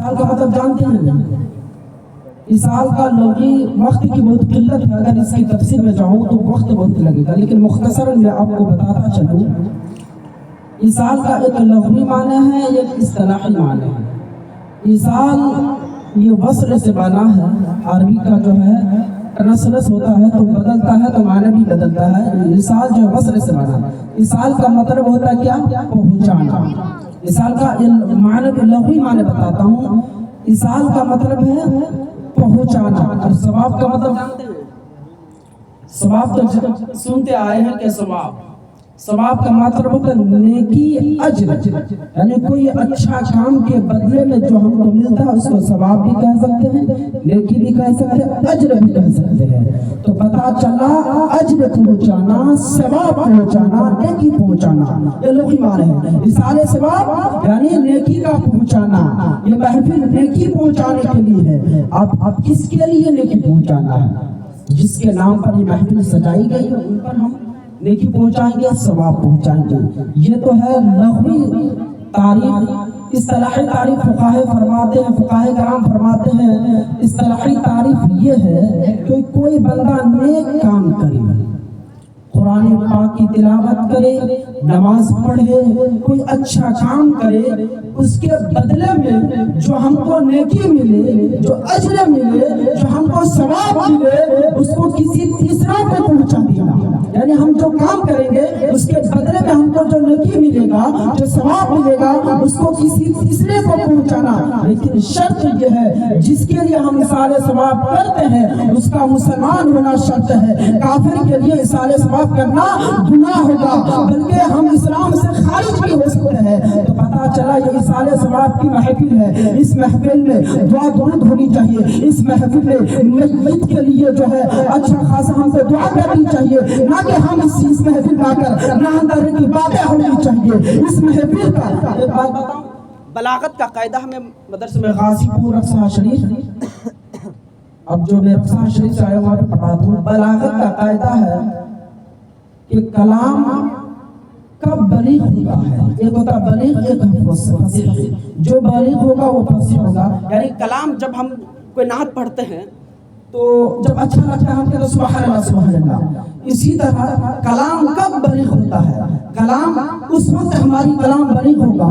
اسال کا مطلب جانتے ہیں؟ اسال کا لغوی وقت کی بہت قلت ہے، اگر اس کی تفسیر میں جاؤں تو وقت بہت لگے گا، لیکن مختصراً میں آپ کو بتاتا چلوں۔ اسال کا ایک لغوی معنی ہے، ایک اصطلاحی معنی ہے۔ اسال یہ وصل سے بنا ہے، عربی کا جو ہے رس ہوتا ہے تو بدلتا ہے تو معنی بھی بدلتا ہے۔ اسال جو وصل سے بنا، اسال کا مطلب ہوتا ہے کیا؟ پہنچانا۔ اسال کا معنی لغوی معنی بتاتا ہوں۔ اسال کا مطلب ہے پہنچانا، اور ثواب کا مطلب جانتے ہیں؟ ثواب تو سنتے آئے ہیں کہ ثواب کا مطلب ہوتا ہے نیکی، اجر، یعنی کوئی اچھا کام کے بدلے میں جو ہم کو ملتا ہے اس کو ثواب بھی کہہ سکتے ہیں، نیکی بھی کہہ سکتے ہیں، اجر بھی کہہ سکتے ہیں۔ تو پتہ چلا اجر پہنچانا، ثواب پہنچانا، نیکی پہنچانا، یہ لغوی معنی ہے۔ اصال ثواب یعنی نیکی کا پہنچانا، یہ محفل نیکی پہنچانے کے لیے ہے۔ اب کس کے لیے نیکی پہنچانا ہے؟ جس کے نام پر یہ محفل سجائی گئی ہے ان پر ہم نیکی پہنچائیں گے، ثواب پہنچائیں گے۔ یہ تو ہے لغوی تعریف۔ اصطلاحی تعریف فقہاء فرماتے ہیں، فقہاء کرام فرماتے ہیں، اصطلاحی تعریف یہ ہے کہ کوئی بندہ نیک کام کرے، قرآن پاک کی تلاوت کرے، نماز پڑھے، کوئی اچھا کام کرے، اس کے بدلے میں جو ہم کو نیکی ملے، جو اجر ملے، جو ہم کو ثواب ملے، اس کو کسی تیسرے کو پہنچا دینا۔ یعنی ہم جو کام کریں گے اس کے بدلے میں ہم کو جو نیکی ملے گا، جو ثواب ملے گا، اس کو کسی تیسرے کو پہنچانا۔ لیکن شرط یہ ہے جس کے لیے ہم اصال ثواب کرتے ہیں اس کا مسلمان ہونا شرط ہے۔ کافر کے لیے اصال ثواب کرنا گناہ ہوگا، بلکہ ہم اسلام سے خارج بھی ہو سکتے ہیں۔ تو پتہ چلا یہ اصال ثواب کی محفل ہے، اس محفل میں دعا درود ہونی چاہیے، اس محفل میں میت کے لیے جو ہے اچھا خاصا ہم کو دعا کرنی چاہیے، نہ کہ ہم اس محفل میں آ کر ناانداری کی باتیں ہونی چاہیے۔ اس محفل کا ایک بات بتاؤں، بلاغت کا قاعدہ ہمیں مدرسے میں غازی پور رقصہ شریف، اب جو میں رقصہ شریف سے آیا وہاں پہ پڑھاتا ہوں، بلاغت کا قاعدہ ہے کہ کلام کب بلیغ ہوتا ہے، ایک ہوتا بلیغ، ایک فصیح۔ جو بلیغ ہوگا وہ فصیح ہوگا، یعنی کلام جب ہم کوئی نعت پڑھتے ہیں تو جب اچھا لگتا ہے ہم کہتے ہیں سبحان اللہ سبحان اللہ۔ اسی طرح کلام کب بلیغ ہوتا ہے؟ کلام اس وقت ہماری کلام بلیغ ہوگا،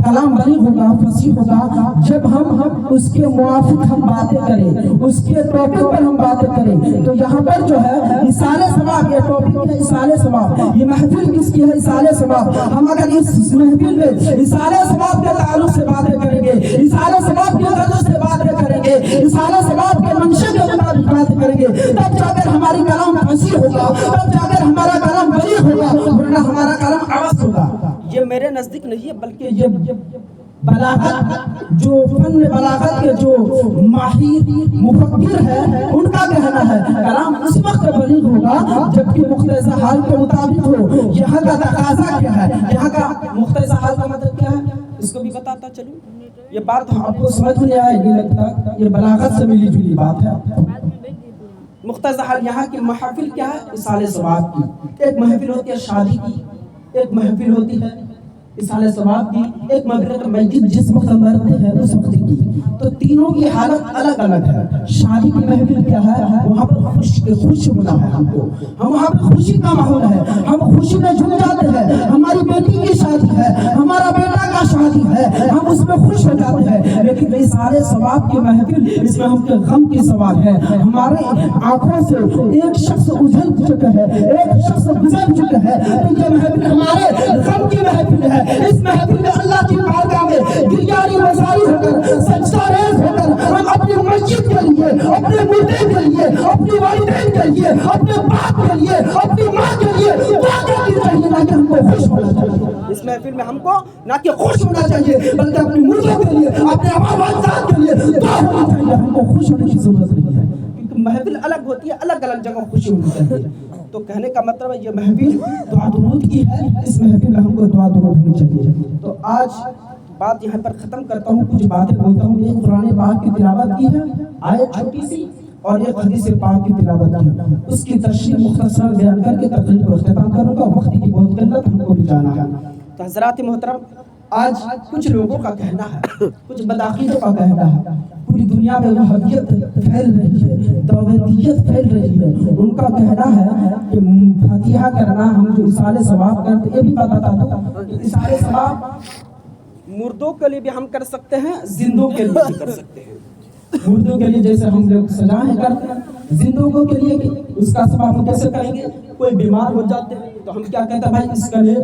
کلام بلیغ ہوگا، فصیح ہوگا جب ہم اس کے موافق ہم باتیں کریں، اس کے ٹاپک پر ہم باتیں کریں۔ تو یہاں پر جو ہے اصال ثواب، یہ ٹاپک ہے اصال ثواب، یہ محفل کس کی ہے؟ اصال ثواب۔ ہم اگر اس محفل میں اصال ثواب کے تعلق سے باتیں کریں گے، اصال ثواب کے تعلق سے باتیں کریں گے، اصال ثواب کے منشا کے مطابق بات کریں گے، تب جا کر ہماری کلام فصیح ہوگا، تب جا کر ہمارا کلام بلیغ ہوگا، ورنہ ہمارا کلام عوض ہوگا۔ یہ میرے نزدیک نہیں ہے، بلکہ یہ بلاغت، جو فن بلاغت کے جو ماہر مفکر ہے ان کا کہنا ہے کلام اس وقت بلیغ ہوگا جبکہ مقتضی حال کے مطابق ہو۔ یہاں کا تقاضا کیا ہے، یہاں کا مقتضی حال کا مطلب کیا ہے، اس کو بھی بتاتا چلوں۔ یہ بات آپ کو سمجھ نہیں آئے گی لگتا، یہ بلاغت سے ملی جلی بات ہے۔ مقتضی حال یہاں کی محفل کیا ہے؟ اصال ثواب کی۔ ایک محفل ہوتی ہے شادی کی، ایک محفل ہوتی ہے اصال ثواب کی، ایک محفل میت جس وقت مرتے ہیں اس وقت کی۔ تو تینوں کی حالت الگ الگ ہے۔ شادی کی محفل کیا ہے؟ وہاں پر خوش ہونا ہے، ہم کو وہاں پر خوشی کا ماحول ہے، ہم خوشی میں جھوم جاتے ہیں۔ ہماری بیٹی کی شادی ہے، ہمارا بیٹا کا شادی ہے، ہم اس میں خوش ہو جاتے ہیں۔ لیکن اصال ثواب کی محفل، اس میں ہم کے غم کی سوال ہے، ہمارے آنکھوں سے ایک شخص اجھل چکا ہے، ایک شخص گزر چکا ہے۔ تو یہ محفل ہمارے غم کی محفل ہے۔ اس محفل میں اللہ کی بارگاہ میں گریانی وزاری ہو کر، سجدہ ریز ہو کر ہم اپنی مسجد کے لیے، اپنے مردے کے لیے، اپنی والدین کے لیے، اپنے باپ کے لیے، اپنی ماں کے لیے دعا کرنی چاہیے، نہ کہ ہم کو خوش ہونا چاہیے۔ اس محفل میں ہم کو نہ کہ خوش ہونا چاہیے بلکہ اپنی مردوں کے لیے، اپنے والدین کے لیے دعا ہونی چاہیے۔ ہم کو خوش ہونے کی ضرورت نہیں ہے، کیونکہ محفل الگ ہوتی ہے، الگ الگ جگہ خوشی ہونی چاہیے۔ تو کہنے کا مطلب ہے یہ محفل دعا درود کی ہے، اس محفل میں ہم کو دعا درود ہونی چاہیے۔ تو آج بات یہاں پر ختم کرتا ہوں، کچھ باتیں بولتا ہوں۔ ایک قرآن پاک کی تلاوت کی ہے، آیت چھوٹی سی، اور ایک حدیث پاک کی تلاوت کی ہے، اس کی تشریح مختصر بیان کر کے تقریر کو اختتام کروں گا۔ وقت کی بہت قلت، ہم کو بھی جانا ہے۔ تو حضرات محترم، آج کچھ لوگوں کا کہنا ہے، کچھ بدعقیدوں کا کہنا ہے، پوری دنیا میں وہابیت پھیل رہی ہے، دیوبندیت پھیل رہی ہے، ان کا کہنا ہے کہ فاتحہ کرنا ہم جو اصالِ ثواب کرتے، یہ بھی بتاتا تھا کہ اصالِ ثواب مردوں کے لیے بھی ہم کر سکتے ہیں، زندوں کے لیے بھی کر سکتے ہیں۔ مردوں کے لیے جیسے ہم لوگ سجائیں کرتے ہیں، زندوں کے لیے اس کا ثواب ہم کیسے کریں گے؟ کوئی بیمار ہو جاتے ہیں تو ہم کیا کہتے ہیں؟ بھائی اس کے لیے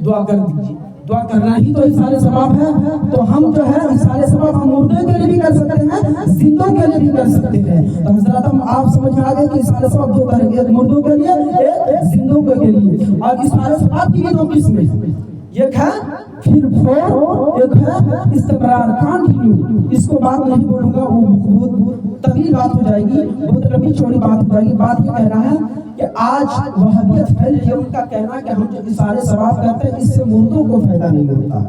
دعا کر دیجیے، دعا کرنا ہی تو اصالِ ثواب ہے۔ تو ہم جو ہے اصالِ ثواب ہم مردوں کے لیے بھی کر سکتے ہیں، زندوں کے لیے بھی کر سکتے ہیں۔ تو حضرات ہم آپ سمجھ میں آ گئے کہ اصالِ ثواب دو طرح کے، مردوں کے لیے، ایک زندوں کے لیے۔ اور اصالِ ثواب کی بھی دو قسمیں، ایک ہے پھر پھور، ایک ہے استقرار، کنٹینیو۔ اس کو بات نہیں بولوں گا، وہ بہت طویل بات ہو جائے گی، بہت لمبی چوڑی بات ہو جائے گی۔ بات یہ کہنا ہے کہ آج وہابیت پھیل رہی ہے، ان کا کہنا ہے کہ ہم جو اصالِ ثواب کرتے ہیں اس سے مردوں کو فائدہ نہیں ملتا۔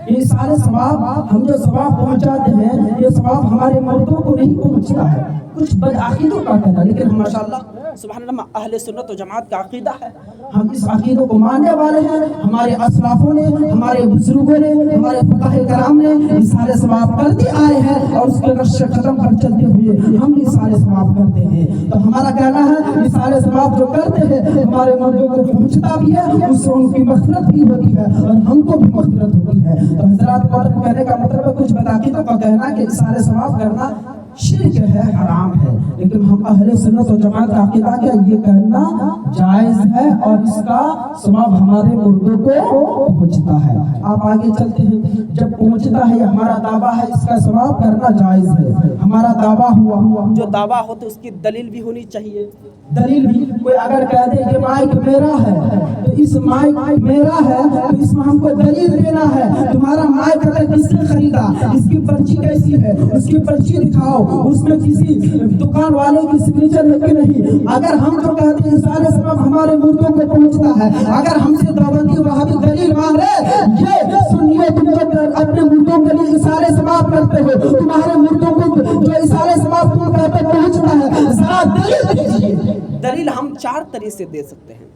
یہ اصالِ ثواب ہم جو ثواب پہنچاتے ہیں، یہ ثواب ہمارے مردوں کو نہیں پہنچتا ہے۔ کچھ بدعقیدوں کا کہنا، لیکن ہم ماشاءاللہ سبحان اللہ اہل سنت و جماعت کا عقیدہ ہے، ہم اس عقیدوں کو ماننے والے ہیں۔ ہمارے اسلافوں نے، ہمارے بزرگوں نے، ہمارے فقہاء کرام نے اصالِ ثواب کرتے آئے ہیں، اور اس کے نقش قدم پر چلتے ہوئے ہم بھی اصالِ ثواب کرتے ہیں۔ تو ہمارا کہنا ہے اصالِ ثواب جو کرتے ہیں ہمارے مردوں کو پہنچتا بھی ہے، اس سے ان کی مغفرت بھی ہوتی ہے اور ہم کو بھی مغفرت ہوتی ہے۔ تو حضرات کہنے کا مطلب ہے کچھ بدعقیدوں کا کہنا کہ اصالِ ثواب کرنا شرک ہے، حرام ہے، لیکن ہم اہل سنت و جماعت کا عقیدہ کہ یہ کہنا جائز ہے اور اس کا ثواب ہمارے مردوں کو پہنچتا ہے۔ آپ آگے چلتے ہیں، جب پہنچتا ہے ہمارا دعویٰ ہے اس کا ثواب کرنا جائز ہے، ہمارا دعویٰ ہوا، جو دعویٰ ہو تو اس کی دلیل بھی ہونی چاہیے۔ دلیل بھی کوئی اگر کہہ دے کہ مائک میرا ہے تو اس مائک میرا ہے تو اس میں ہم کو دلیل دینا ہے، تمہارا مائک اگر کس سے خریدا، اس کی پرچی کیسی ہے، اس کی پرچی دکھاؤ، اس میں کسی دکان والے کی سگنیچر ہے کہ نہیں۔ اگر ہم جو کہتے ہیں اصالِ ثواب ہمارے مردوں کو پہنچتا ہے، اگر ہم سے دیوبندی وہابی دلیل مانگ رہے، یہ سنیے تم جو اپنے مردوں کے لیے اصالِ ثواب کرتے ہو، تمہارے مردوں کو جو اصالِ ثواب تم کہتے پہنچتا ہے، ذرا دلیل دیجیے۔ دلیل ہم چار طریقے سے دے سکتے ہیں،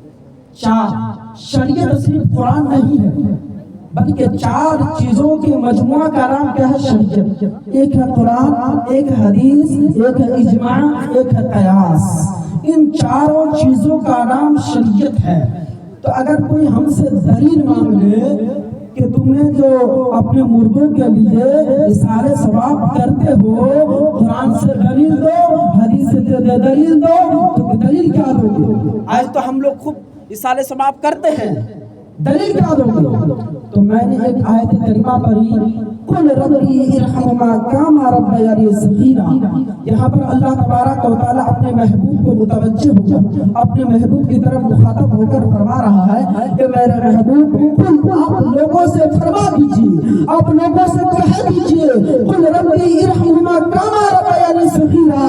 چار۔ شریعت صرف قرآن نہیں ہے بلکہ چار چیزوں کے مجموعہ کا نام کیا ہے؟ شریعت۔ ایک ہے قرآن، ایک حدیث، ایک ہے اجماع، ایک ہے قیاس۔ ان چاروں چیزوں کا نام شریعت ہے۔ تو اگر کوئی ہم سے دلیل مانگ لے کہ تم نے جو اپنے مردوں کے لیے اصالِ ثواب کرتے ہو، قرآن سے دلیل دو، حدیث سے دلیل دو، تو دلیل کیا دو گے؟ آج تو ہم لوگ خوب اصالِ ثواب کرتے ہیں، دلیل کیا دو گے؟ تو میں نے ایک آیت کریمہ پڑھی، قل ربی ارحمہما کما ربیانی صغیرا۔ یہاں پر اللہ تبارک و تعالیٰ اپنے محبوب کو متوجہ ہو کر، اپنے محبوب کی طرف مخاطب ہو کر فرما رہا ہے کہ میرے محبوب آپ لوگوں سے فرما دیجیے، آپ لوگوں سے کہہ دیجیے، قل ربی ارحمہما کما ربیانی صغیرا،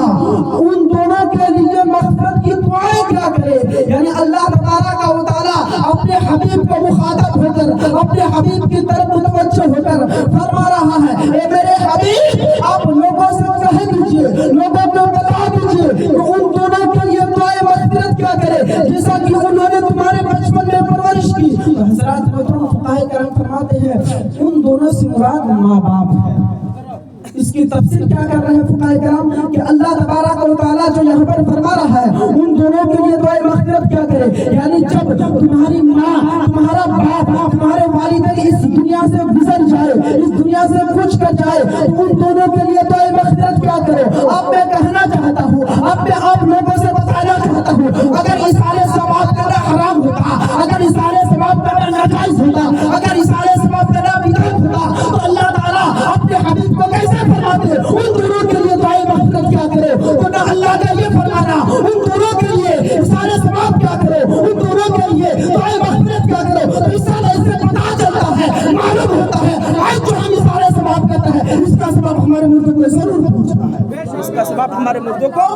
ان دونوں کے لیے مغفرت کی دعائیں کیا کرے۔ یعنی اللہ تبارک و تعالیٰ اپنے حبیب کو مخاطب ہو کر، اپنے حبیب کی طرف متوجہ ہو کر فرما رہا ہے، اے میرے حبیب آپ لوگوں سے کہہ دیجئے، لوگوں کو بتا دیجئے کہ ان دونوں کے لیے دعائیں مغفرت کیا کرے جیسا کہ انہوں نے تمہارے بچپن میں پرورش کی۔ تو حضرات محترم فقہاء کرام فرماتے ہیں ان دونوں سے مراد ماں باپ ہے۔ اس کی تفسیر کیا کر رہے ہیں فقہاء کرام کہ اللہ تبارک و تعالیٰ جو یہاں پر فرما رہا ہے ان دونوں کے لیے دعائیں مغفرت کیا کرے، یعنی جب تمہاری ماں، تمہارا باپ، تمہارے والدین اس دنیا سے گزر جائے، اس دنیا سے کچھ کر جائے، ان دونوں کے لیے دعائیں مغفرت کیا کرو۔ اب میں کہنا چاہتا ہوں، اب میں آپ لوگوں سے بتانا چاہتا ہوں، اگر اصالِ ثواب کرنا حرام ہوتا، اگر اصالِ ثواب کرنا ناجائز ہوتا، اگر اصالِ ثواب کرنا بدعت ہوتا، تو اللہ تعالیٰ اپنے حبیب کو کیسے فرماتے ہیں ان دونوں کے لیے دعائیں مغفرت کیا کرو؟ تو نہ اللہ کا یہ فرمانا ان دونوں کے لیے اصالِ ثواب کیا کرو، ان دونوں کے لیے دعائیں مغفرت کیا کرو۔ تو اس سے پتہ چلتا ہے، معلوم ہوتا ہے آج جو ہم اصالِ ثواب کرتے ہیں اس کا ثواب ہمارے مردوں کو ضرور پہنچتا ہے، اس کا ثواب ہمارے مردوں کو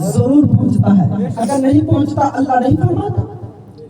ضرور پہنچتا ہے۔ اگر نہیں پہنچتا اللہ نہیں فرماتا،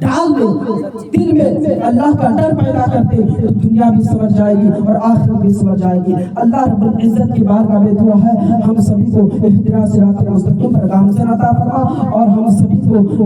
ڈال دیں، دل میں اللہ کا ڈر پیدا کر دیں، تو دنیا بھی سمجھ جائے گی اور آخرت بھی سمجھ جائے گی۔ اللہ رب العزت کی بارگاہ میں دعا ہے ہم سبھی کو اہدنا صراط المستقیم پر گامزن عطا فرما، اور ہم سبھی کو